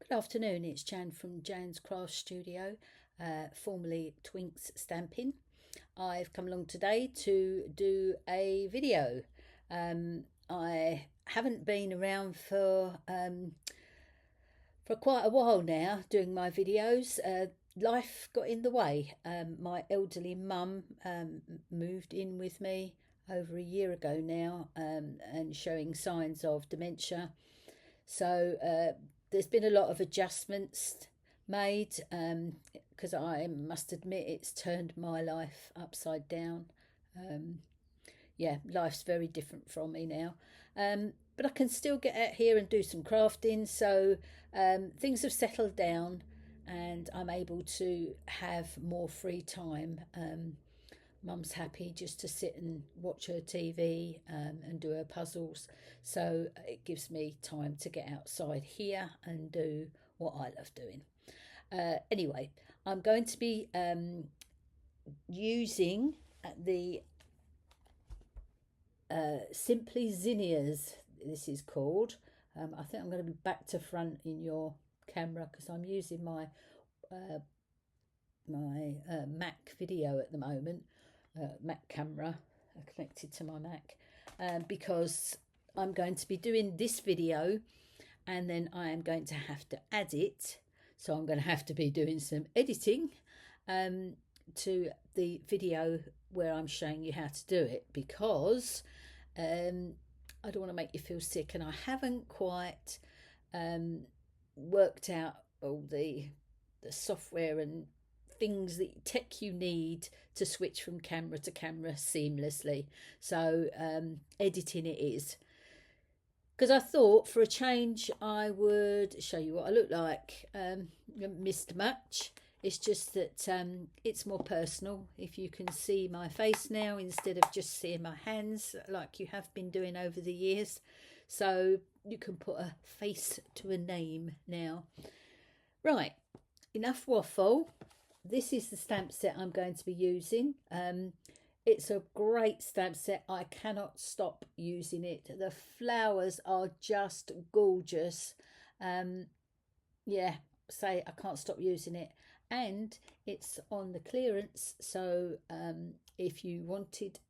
Good afternoon, it's Jan from Jan's Craft Studio, formerly Twinks Stampin'. I've come along today to do a video. I haven't been around for quite a while now doing my videos. Life got in the way. My elderly mum moved in with me over a year ago now, and showing signs of dementia. So there's been a lot of adjustments made, because I must admit it's turned my life upside down. Yeah, life's very different from me now. But I can still get out here and do some crafting. So things have settled down and I'm able to have more free time. Mum's happy just to sit and watch her TV, and do her puzzles. So it gives me time to get outside here and do what I love doing. Anyway, I'm going to be using the Simply Zinnias, this is called. I think I'm going to be back to front in your camera because I'm using my Mac video at the moment. Mac camera connected to my Mac, because I'm going to be doing this video and then I am going to have to add it, so I'm going to have to be doing some editing to the video where I'm showing you how to do it, because I don't want to make you feel sick and I haven't quite worked out all the software and things, that tech you need to switch from camera to camera seamlessly. So editing it is, because I thought for a change I would show you what I look like. Missed much. It's just that it's more personal if you can see my face now instead of just seeing my hands like you have been doing over the years. So you can put a face to a name now. Right, enough waffle. This is the stamp set I'm going to be using. It's a great stamp set. I cannot stop using it. The flowers are just gorgeous. Yeah, say I can't stop using it. And it's on the clearance. So if you wanted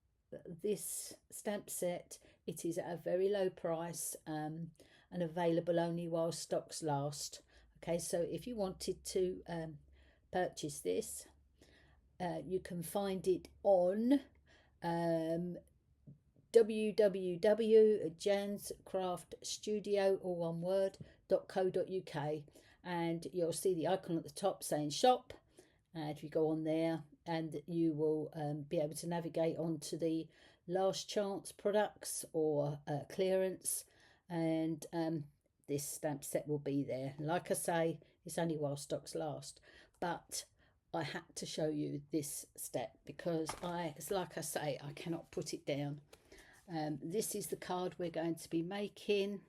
this stamp set, it is at a very low price, and available only while stocks last. Okay, so if you wanted to purchase this, you can find it on www.janscraftstudio, all one word, .co.uk, and you'll see the icon at the top saying shop, and if you go on there and you will be able to navigate onto the last chance products or clearance, and this stamp set will be there. Like I say, it's only while stocks last, but I had to show you this step because it's like I say, I cannot put it down. This is the card we're going to be making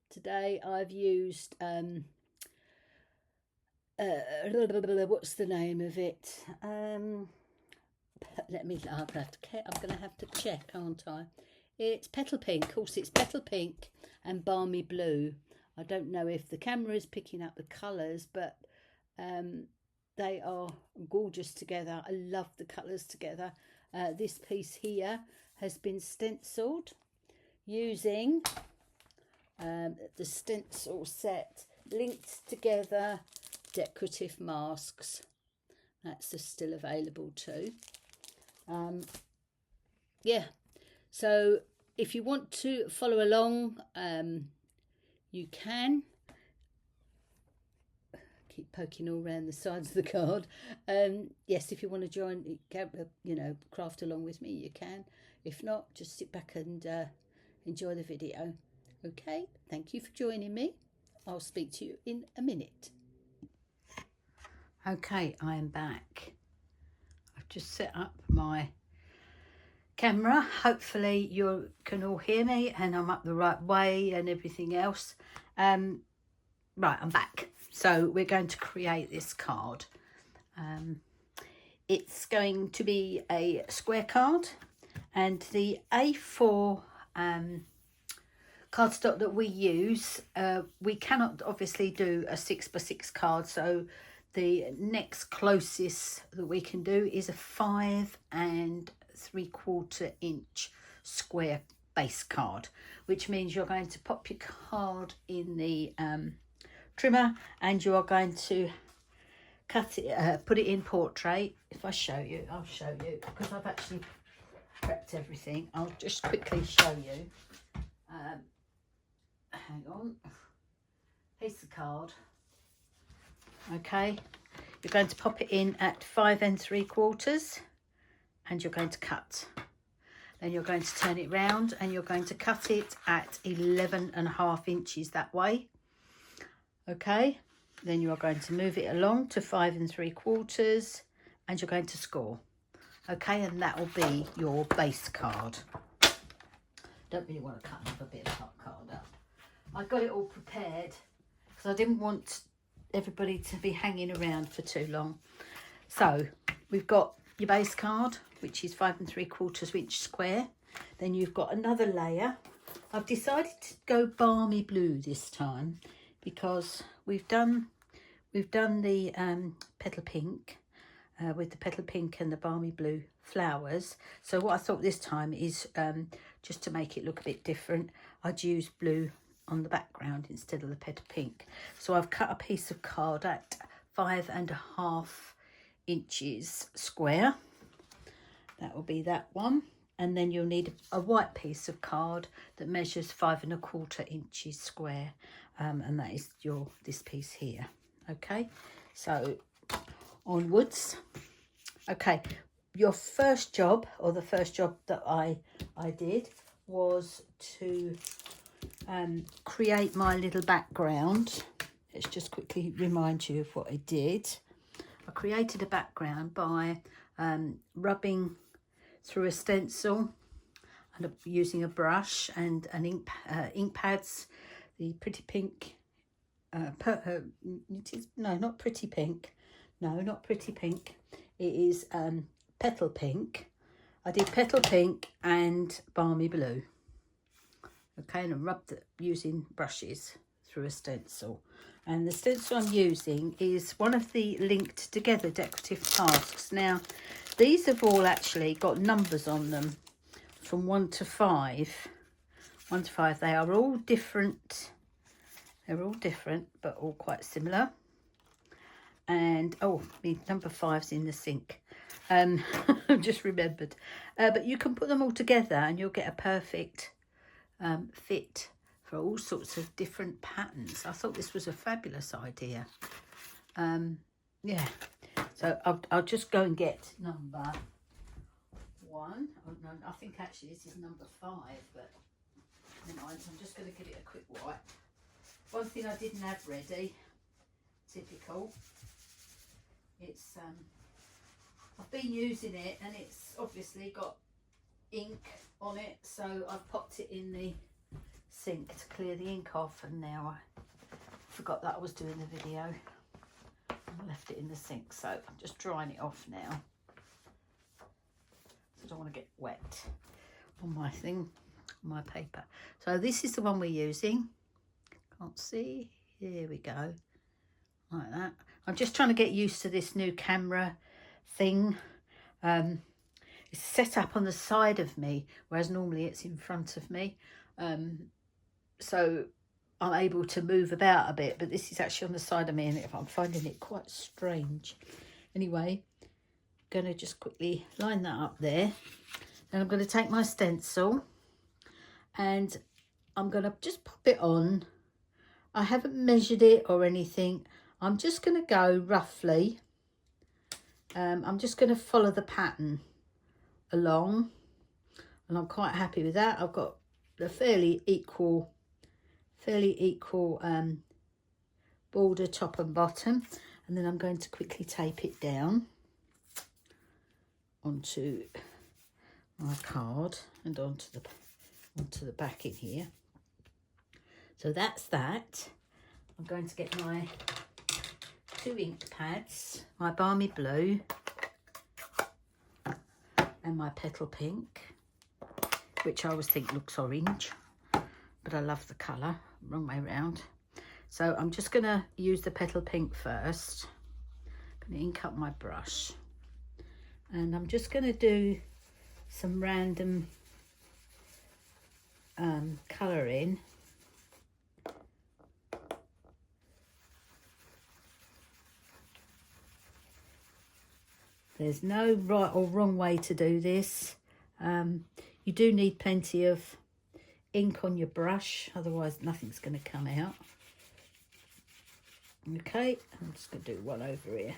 today. I've used what's the name of it? I'm gonna have to check, aren't I? It's Petal Pink. Of course, it's Petal Pink and Balmy Blue. I don't know if the camera is picking up the colours, but they are gorgeous together. I love the colours together. This piece here has been stenciled using the stencil set linked together decorative masks. That's still available too. Yeah, so if you want to follow along, you can. Keep poking all around the sides of the card. Yes, if you want to join, craft along with me, you can. If not, just sit back and enjoy the video. Okay, thank you for joining me. I'll speak to you in a minute. Okay, I am back. I've just set up my camera. Hopefully you can all hear me and I'm up the right way and everything else. Right, I'm back. So we're going to create this card. It's going to be a square card, and the A4 cardstock that we use, we cannot obviously do a 6x6 card, so the next closest that we can do is a 5 3/4 inch square base card, which means you're going to pop your card in the trimmer, and you are going to cut it, put it in portrait. If I show you, I'll show you, because I've actually prepped everything. I'll just quickly show you. Hang on, piece of card. Okay, you're going to pop it in at 5 3/4, and you're going to cut. Then you're going to turn it round, and you're going to cut it at 11.5 inches that way. Okay, then you are going to move it along to 5 3/4, and you're going to score. Okay, and that will be your base card. Don't really want to cut another bit of card up. I got it all prepared because I didn't want everybody to be hanging around for too long. So we've got your base card, which is 5 3/4 inch square. Then you've got another layer. I've decided to go balmy blue this time because we've done the petal pink with the petal pink and the balmy blue flowers. So what I thought this time is just to make it look a bit different, I'd use blue on the background instead of the petal pink. So I've cut a piece of card at 5.5 inches square. That will be that one. And then you'll need a white piece of card that measures 5 1/4 inches square, and that is this piece here. Okay, so onwards. Okay, your first job, or the first job that I did, was to create my little background. Let's just quickly remind you of what I did. I created a background by rubbing through a stencil and using a brush and an ink pads, the pretty pink, it is, no, not pretty pink, no, not pretty pink, it is petal pink. I did petal pink and balmy blue. Okay, and I rubbed it using brushes through a stencil. And the stencil I'm using is one of the linked together decorative tasks. Now, these have all actually got numbers on them from 1 to 5. 1 to 5. They are all different. They're all different, but all quite similar. And oh, the number 5's in the sink. I've just remembered. But you can put them all together, and you'll get a perfect fit for all sorts of different patterns. I thought this was a fabulous idea. Yeah, so I'll just go and get number 1. Oh, no, I think actually this is number 5, but never mind. I'm just going to give it a quick wipe. One thing I didn't have ready, typical, it's I've been using it and it's obviously got ink on it, so I've popped it in the sink to clear the ink off, and now I forgot that I was doing the video. I left it in the sink, so I'm just drying it off now. So I don't want to get wet on my thing, on my paper. So this is the one we're using. Can't see. Here we go. Like that. I'm just trying to get used to this new camera thing. It's set up on the side of me, whereas normally it's in front of me. So I'm able to move about a bit, but this is actually on the side of me, and I'm finding it quite strange. Anyway, I'm going to just quickly line that up there. Then I'm going to take my stencil and I'm going to just pop it on. I haven't measured it or anything. I'm just going to go roughly. I'm just going to follow the pattern along, and I'm quite happy with that. I've got a fairly equal border top and bottom, and then I'm going to quickly tape it down onto my card and onto the back in here. So that's that. I'm going to get my 2 ink pads, my balmy blue and my petal pink, which I always think looks orange, but but I love the colour. Wrong way round. So I'm just going to use the petal pink first. I'm going to ink up my brush. And I'm just going to do some random colouring. There's no right or wrong way to do this. You do need plenty of ink on your brush, otherwise nothing's going to come out. Okay, I'm just going to do one over here.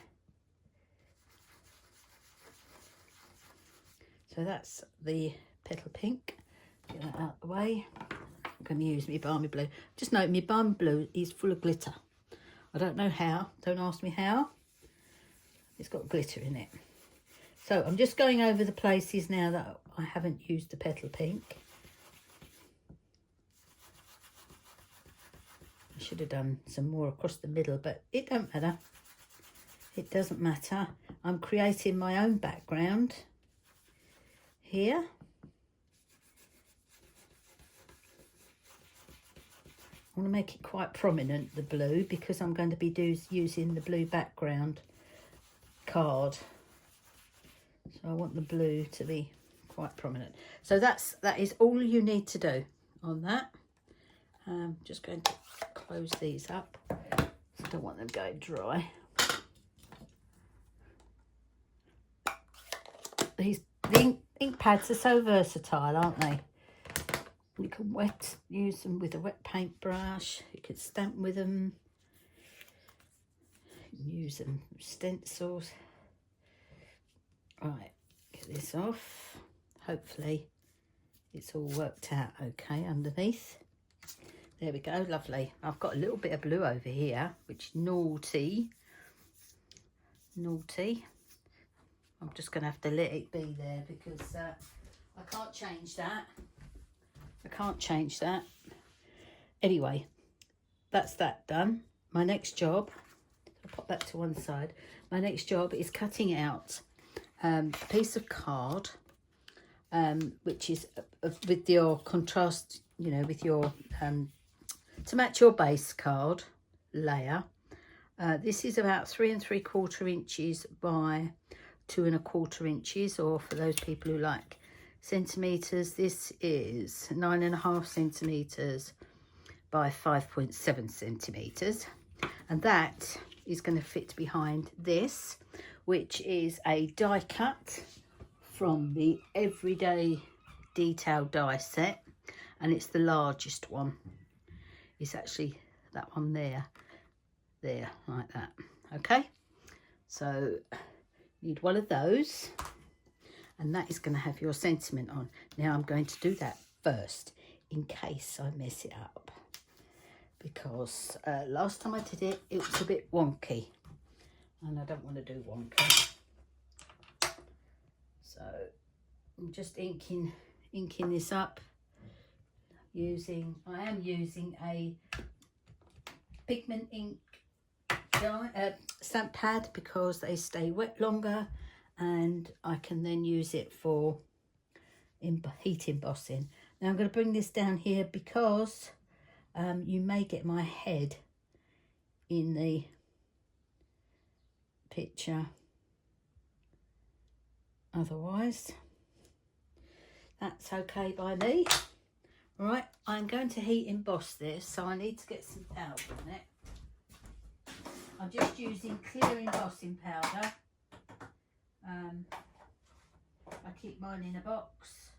So that's the petal pink. Get that out of the way. I'm going to use my balmy blue. Just note my balmy blue is full of glitter. I don't know how. Don't ask me how. It's got glitter in it. So I'm just going over the places now that I haven't used the petal pink. I should have done some more across the middle, but it don't matter. It doesn't matter. I'm creating my own background here. I want to make it quite prominent, the blue, because I'm going to be using the blue background card. So I want the blue to be quite prominent. So that is all you need to do on that. I'm just going to close these up. I don't want them going dry. The ink pads are so versatile, aren't they? You can use them with a wet paintbrush. You can stamp with them. You can use them with stencils. Right, get this off. Hopefully it's all worked out okay underneath. There we go, lovely. I've got a little bit of blue over here, which is naughty. Naughty. I'm just going to have to let it be there because I can't change that. I can't change that. Anyway, that's that done. My next job, I'll pop that to one side. My next job is cutting out a piece of card, which is with your contrast, you know, with your, to match your base card layer. This is about 3 3/4 inches by 2 1/4 inches, or for those people who like centimetres, this is 9.5 centimetres by 5.7 centimetres, and that is going to fit behind this, which is a die cut from the Everyday Detail die set, and it's the largest one. It's actually that one there, like that. Okay, so you need one of those, and that is going to have your sentiment on. Now I'm going to do that first in case I mess it up, because last time I did it, it was a bit wonky, and I don't want to do wonky. So I'm just inking this up. I am using a pigment ink stamp pad because they stay wet longer, and I can then use it for heat embossing. Now I'm going to bring this down here because you may get my head in the picture otherwise. That's okay by me. Right, I'm going to heat emboss this, so I need to get some powder on it. I'm just using clear embossing powder. I keep mine in a box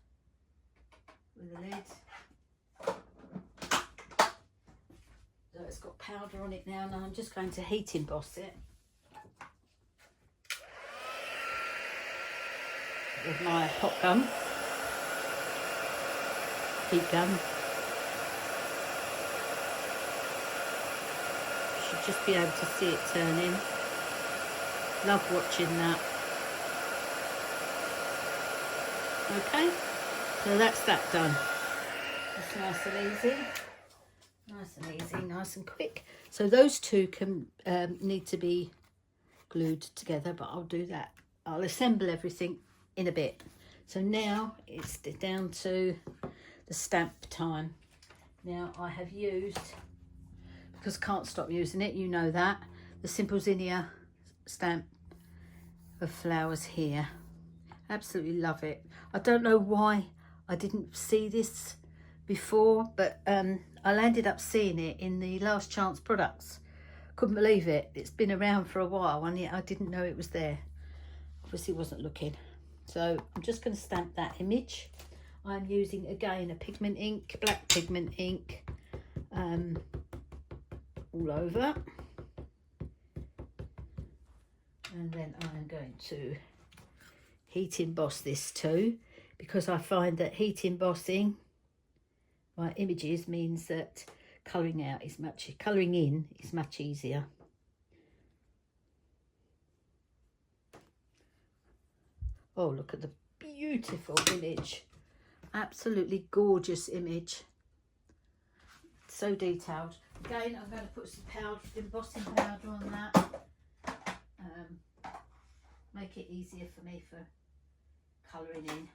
with a lid. So it's got powder on it now, and I'm just going to heat emboss it with my hot gun. Heat gun. Should just be able to see it turning. Love watching that. Okay, so that's that done. It's nice and easy. Nice and easy, nice and quick. So those two can need to be glued together, but I'll do that. I'll assemble everything in a bit. So now it's down to the stamp time. Now I have used, because I can't stop using it, you know that, the Simply Zinnia stamp of flowers here. Absolutely love it. I don't know why I didn't see this before, but I landed up seeing it in the Last Chance products. Couldn't believe it. It's been around for a while and yet I didn't know it was there. Obviously wasn't looking. So I'm just going to stamp that image. I'm using again a pigment ink, black pigment ink, all over. And then I'm going to heat emboss this too, because I find that heat embossing my images means that colouring in is much easier. Oh, look at the beautiful image. Absolutely gorgeous image. So detailed. Again, I'm going to put some embossing powder on that. Make it easier for me for colouring in.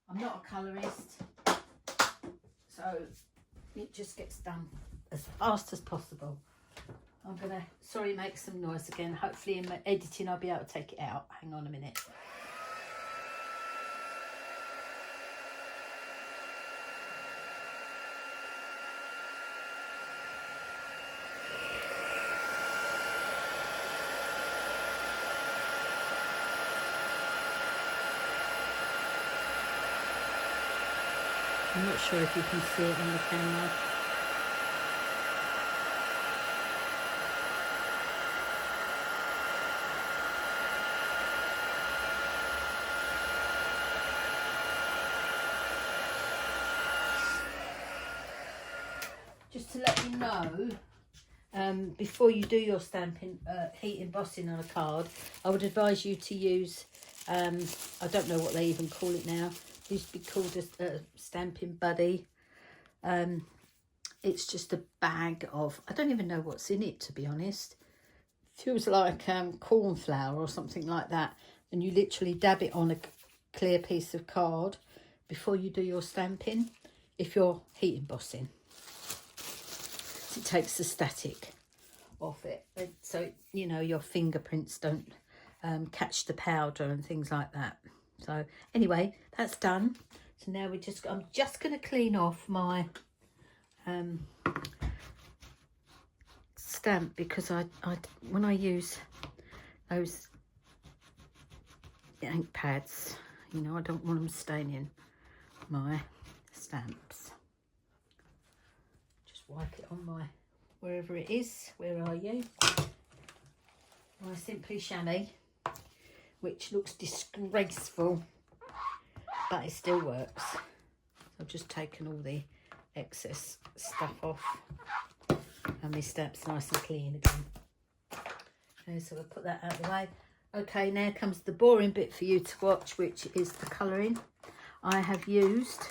I'm not a colourist, so it just gets done as fast as possible. I'm gonna, sorry, make some noise again. Hopefully in my editing I'll be able to take it out. Hang on a minute. I'm not sure if you can see it on the camera. Just to let you know, before you do your stamping, heat embossing on a card, I would advise you to use, I don't know what they even call it now. It used to be called a stamping buddy. It's just a bag of, I don't even know what's in it, to be honest. Feels like corn flour or something like that. And you literally dab it on a clear piece of card before you do your stamping, if you're heat embossing. It takes the static off it, so you know your fingerprints don't catch the powder and things like that. So anyway, that's done. So now I'm just going to clean off my stamp, because I when I use those ink pads, you know, I don't want them staining my stamps. Just wipe it on my, wherever it is. Where are you? My Simply Chamois, which looks disgraceful, but it still works. I've just taken all the excess stuff off, and my stamp's nice and clean again. Okay, so we'll put that out of the way. Okay, now comes the boring bit for you to watch, which is the colouring. I have used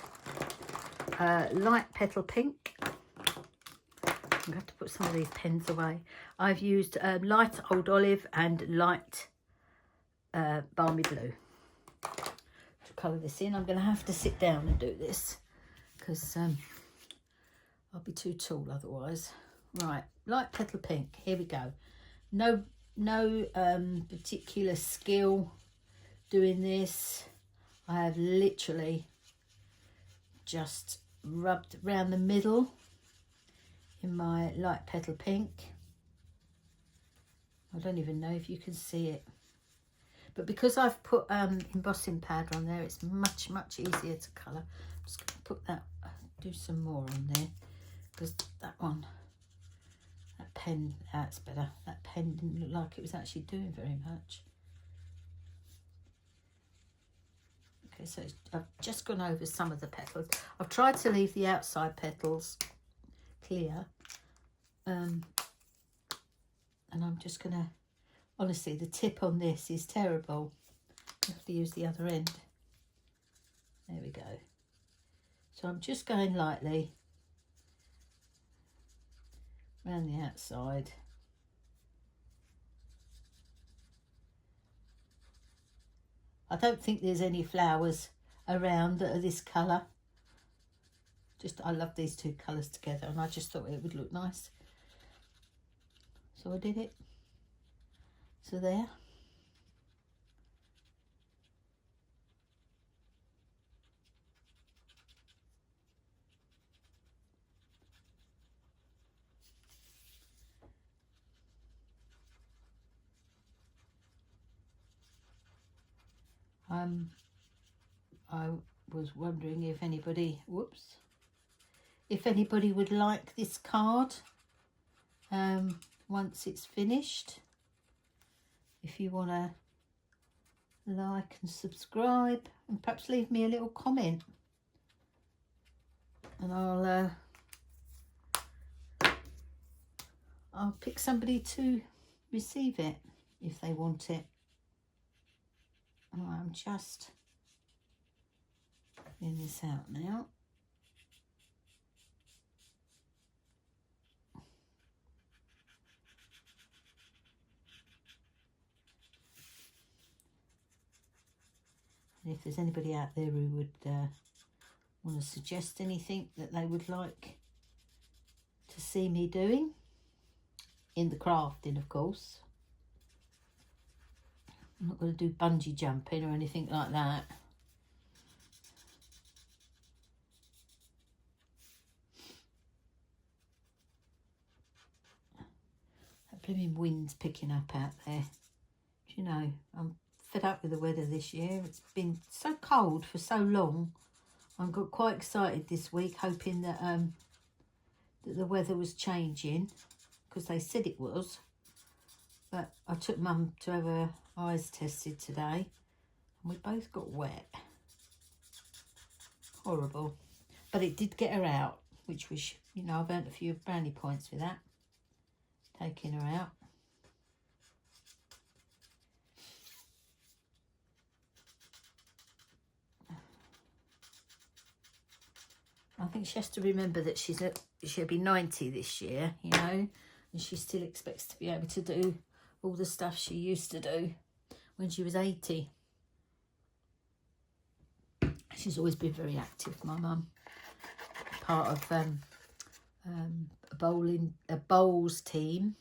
light petal pink. I'm going to have to put some of these pens away. I've used light old olive and light balmy blue to colour this in. I'm going to have to sit down and do this, because I'll be too tall otherwise. Right, light petal pink. Here we go. No particular skill doing this. I have literally just rubbed around the middle in my light petal pink. I don't even know if you can see it, but because I've put embossing powder on there, it's much easier to colour. I'm just going to put that, do some more on there, because that one, that pen, that's better. That pen didn't look like it was actually doing very much. Okay, so I've just gone over some of the petals. I've tried to leave the outside petals clear, and I'm just gonna, honestly, the tip on this is terrible. I have to use the other end. There we go. So I'm just going lightly around the outside. I don't think there's any flowers around that are this colour. Just, I love these two colours together, and I just thought it would look nice. So I did it. So there. I was wondering if anybody, if anybody would like this card once it's finished. If you want to like and subscribe, and perhaps leave me a little comment, and I'll pick somebody to receive it if they want it. I'm just getting this out now. And if there's anybody out there who would want to suggest anything that they would like to see me doing, in the crafting of course. I'm not going to do bungee jumping or anything like that. That blooming wind's picking up out there. Do you know, I'm fed up with the weather this year. It's been so cold for so long. I got quite excited this week, hoping that that the weather was changing, because they said it was. But I took Mum to have her eyes tested today, and we both got wet. Horrible. But it did get her out, which was, you know, I've earned a few brownie points with that, taking her out. I think she has to remember that she'll be 90 this year, you know, and she still expects to be able to do all the stuff she used to do when she was 80. She's always been very active, my mum. Part of a bowls team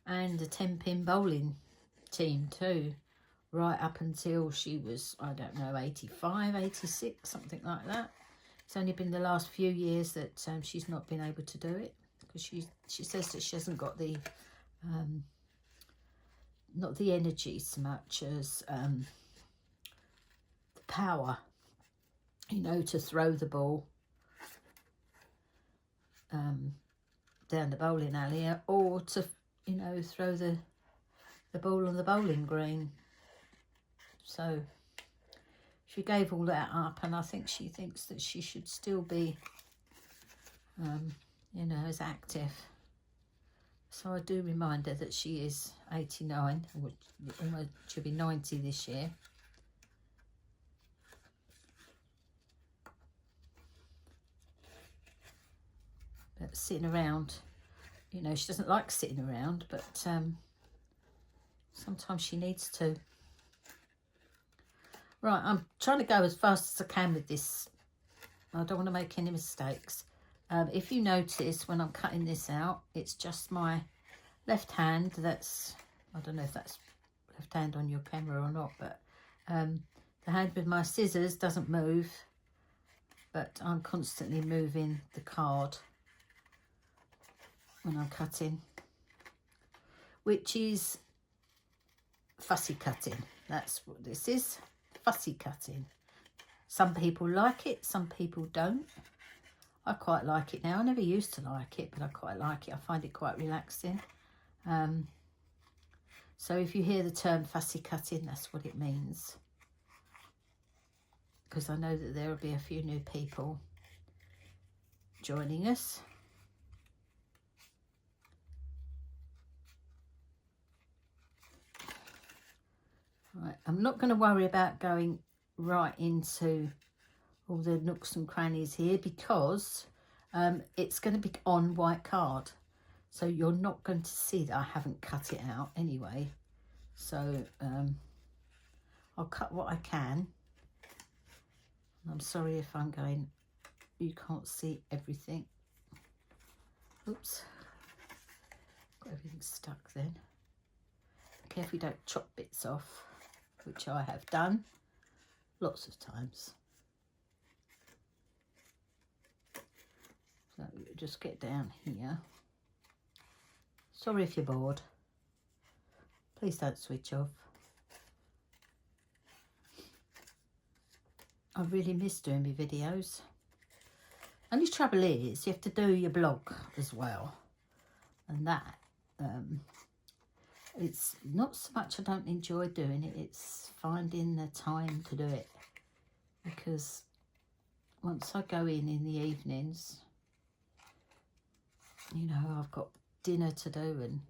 and a 10-pin bowling team too, right up until she was, I don't know, 85, 86, something like that. It's only been the last few years that she's not been able to do it, because she says that she hasn't got the not the energy so much as the power, you know, to throw the ball down the bowling alley, or to, you know, throw the ball on the bowling green. So she gave all that up, and I think she thinks that she should still be, you know, as active. So I do remind her that she is 89, which almost she'll be 90 this year. But sitting around, you know, she doesn't like sitting around, but sometimes she needs to. Right, I'm trying to go as fast as I can with this. I don't want to make any mistakes. If you notice when I'm cutting this out, it's just my left hand that's, I don't know if that's left hand on your camera or not, but the hand with my scissors doesn't move, but I'm constantly moving the card when I'm cutting, which is fussy cutting. That's what this is, fussy cutting. Some people like it, some people don't. I quite like it now. I never used to like it, but I quite like it. I find it quite relaxing. So if you hear the term fussy cutting, that's what it means. Because I know that there will be a few new people joining us. Right, I'm not going to worry about going right into all the nooks and crannies here, because it's going to be on white card, so you're not going to see that I haven't cut it out anyway. So I'll cut what I can, I'm sorry if I'm going, you can't see everything. Oops, got everything stuck then. Careful you don't chop bits off, which I have done lots of times. So just get down here. Sorry if you're bored. Please don't switch off. I really miss doing my videos. Only trouble is you have to do your blog as well. And that, it's not so much I don't enjoy doing it, it's finding the time to do it. Because once I go in the evenings, you know, I've got dinner to do and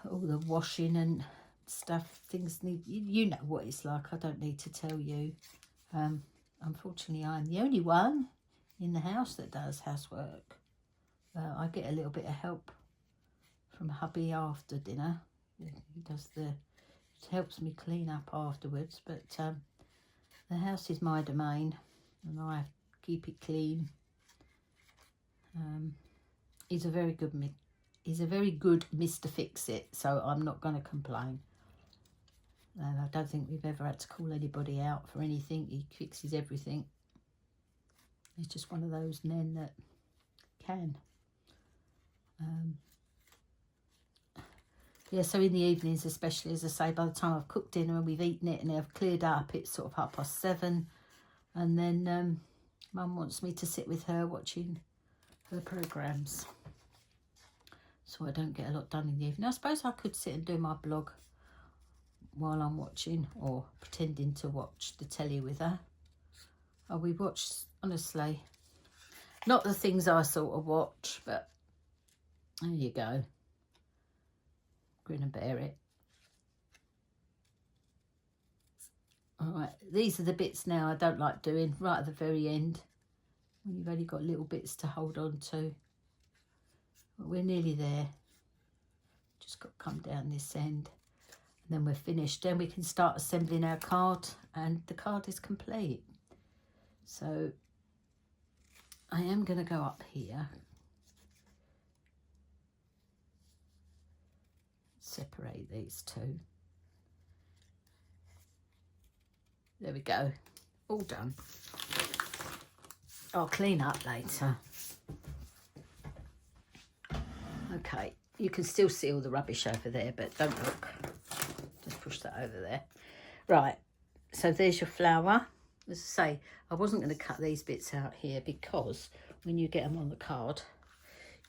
all the washing and stuff, things need, you know what it's like, I don't need to tell you. Unfortunately, I'm the only one in the house that does housework. I get a little bit of help from hubby after dinner. He does it helps me clean up afterwards, but the house is my domain and I have to keep it clean. He's a very good Mr. Fix-It, so I'm not going to complain. And I don't think we've ever had to call anybody out for anything. He fixes everything. He's just one of those men that can. Yeah, so in the evenings especially, as I say, by the time I've cooked dinner and we've eaten it and I've cleared up, it's sort of 7:30. And then Mum wants me to sit with her watching her programmes. So I don't get a lot done in the evening. I suppose I could sit and do my blog while I'm watching, or pretending to watch the telly with her. Oh, we watched, honestly, not the things I sort of watch, but there you go. Grin and bear it. All right, these are the bits now I don't like doing, right at the very end, when you've only got little bits to hold on to. But we're nearly there. Just got to come down this end. And then we're finished. Then we can start assembling our card, and the card is complete. So I am going to go up here. Separate these two. There we go. All done. I'll clean up later. Okay, you can still see all the rubbish over there, but don't look. Just push that over there. Right, so there's your flower. As I say, I wasn't going to cut these bits out here because when you get them on the card,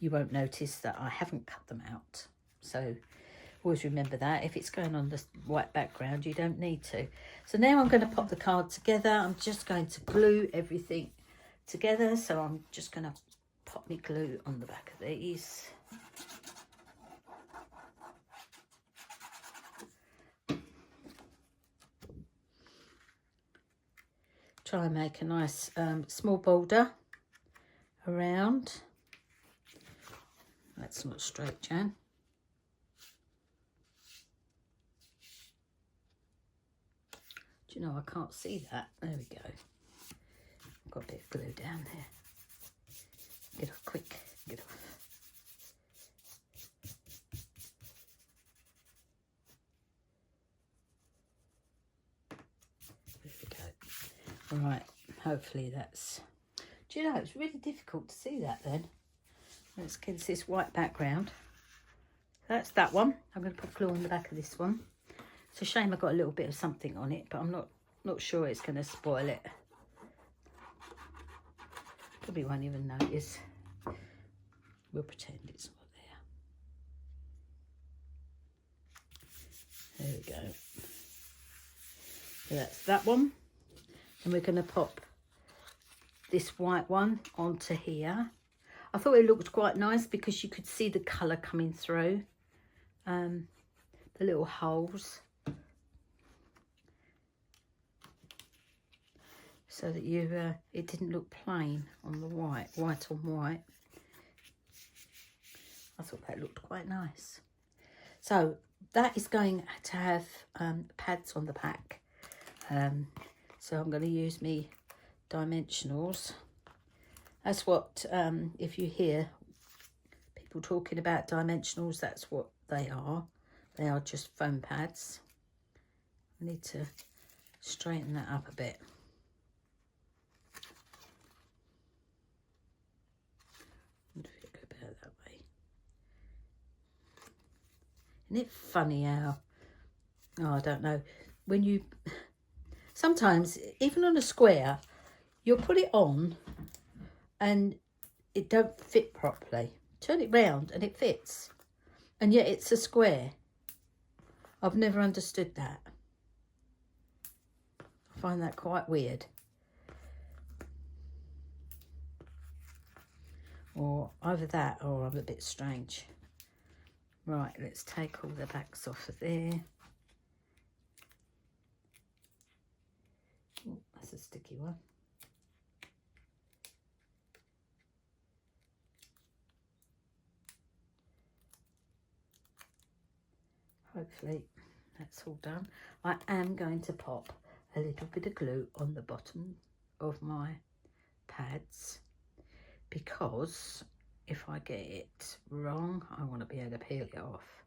you won't notice that I haven't cut them out. So always remember that. If it's going on the white background, you don't need to. So now I'm going to pop the card together. I'm just going to glue everything together. So I'm just going to pop my glue on the back of these. Try and make a nice small border around. That's not straight, Jan. Do you know, I can't see that. There we go. I've got a bit of glue down there. Get off quick, get off. There we go. All right, hopefully that's... Do you know, it's really difficult to see that then. Let's get this white background. That's that one. I'm going to put glue on the back of this one. It's a shame I got a little bit of something on it, but I'm not sure it's going to spoil it. Probably won't even notice. We'll pretend it's not there. There we go. So that's that one. And we're going to pop this white one onto here. I thought it looked quite nice because you could see the colour coming through. The little holes. So that it didn't look plain on the white on white. I thought that looked quite nice. So that is going to have pads on the back. So I'm going to use me dimensionals. That's what, if you hear people talking about dimensionals, that's what they are. They are just foam pads. I need to straighten that up a bit. Go about that way. Isn't it funny how, oh, I don't know, when you, sometimes even on a square, you'll put it on and it don't fit properly. Turn it round and it fits, and yet it's a square. I've never understood that. I find that quite weird. Or either that or I'm a bit strange. Right, let's take all the backs off of there. Ooh, that's a sticky one. Hopefully that's all done. I am going to pop a little bit of glue on the bottom of my pads, because if I get it wrong, I want to be able to peel it off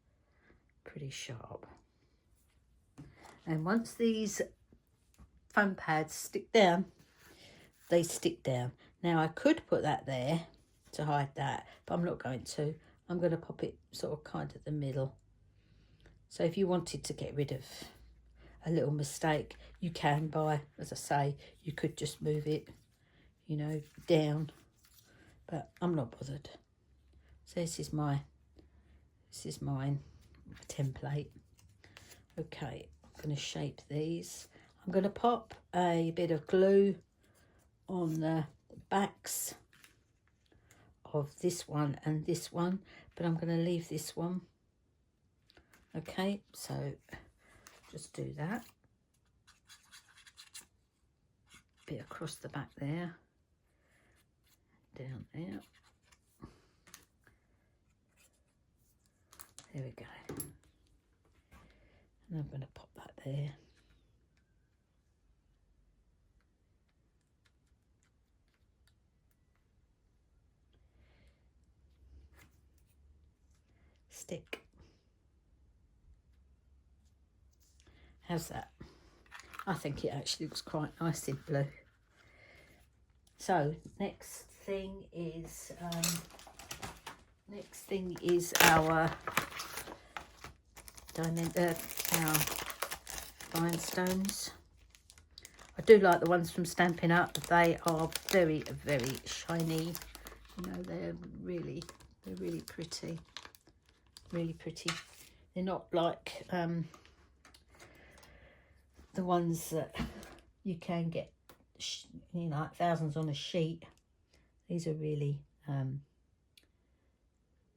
pretty sharp. And once these foam pads stick down, they stick down. Now I could put that there to hide that, but I'm not going to. I'm going to pop it sort of kind of the middle. So if you wanted to get rid of a little mistake, you can by, as I say, you could just move it, you know, down, but I'm not bothered. So this is mine, my template. Okay, I'm going to shape these. I'm going to pop a bit of glue on the backs of this one and this one, but I'm going to leave this one. Okay, so just do that. Bit across the back there, down there. There we go. And I'm going to pop that there. Stick. How's that? I think it actually looks quite nice in blue. So next thing is our rhinestones. I do like the ones from Stampin'Up. They are very, very shiny. You know, they're really pretty. Really pretty. They're not like the ones that you can get, you know, like thousands on a sheet. These are really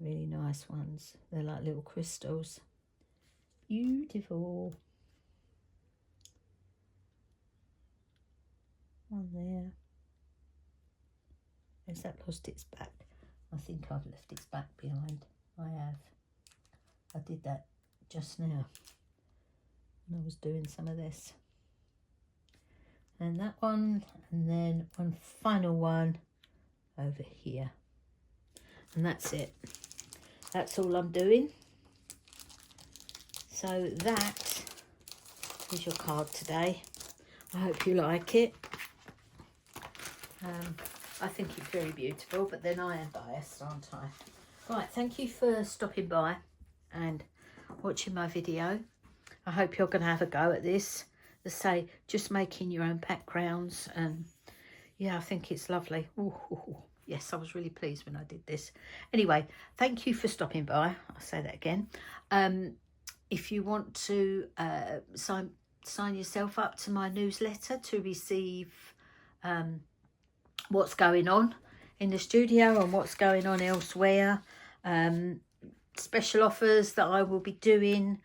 really nice ones. They're like little crystals. Beautiful. One there. Has that lost its back? I think I've left its back behind. I have. I did that just now when I was doing some of this. And that one, and then one final one over here. And that's it. That's all I'm doing. So that is your card today. I hope you like it. I think it's very beautiful, but then I am biased, aren't I? Right, thank you for stopping by and watching my video. I hope you're going to have a go at this. As I say, just making your own backgrounds, and yeah, I think it's lovely. Ooh, yes, I was really pleased when I did this. Anyway, thank you for stopping by. I'll say that again. If you want to sign yourself up to my newsletter to receive what's going on in the studio and what's going on elsewhere, special offers that I will be doing,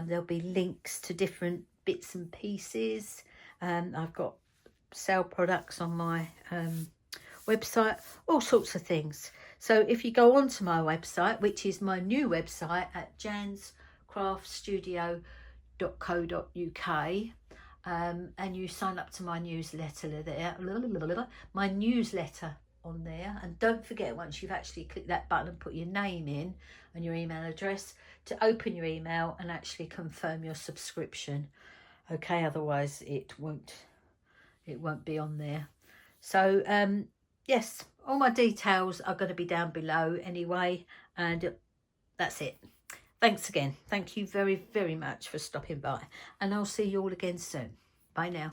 there'll be links to different bits and pieces. I've got sale products on my website, all sorts of things. So if you go onto my website, which is my new website at janscraftstudio.co.uk, and you sign up to my newsletter there, my newsletter on there. And don't forget, once you've actually clicked that button and put your name in and your email address, to open your email and actually confirm your subscription. Okay, otherwise it won't be on there. So yes, all my details are going to be down below anyway, and that's it. Thanks again. Thank you very, very much for stopping by, and I'll see you all again soon. Bye now.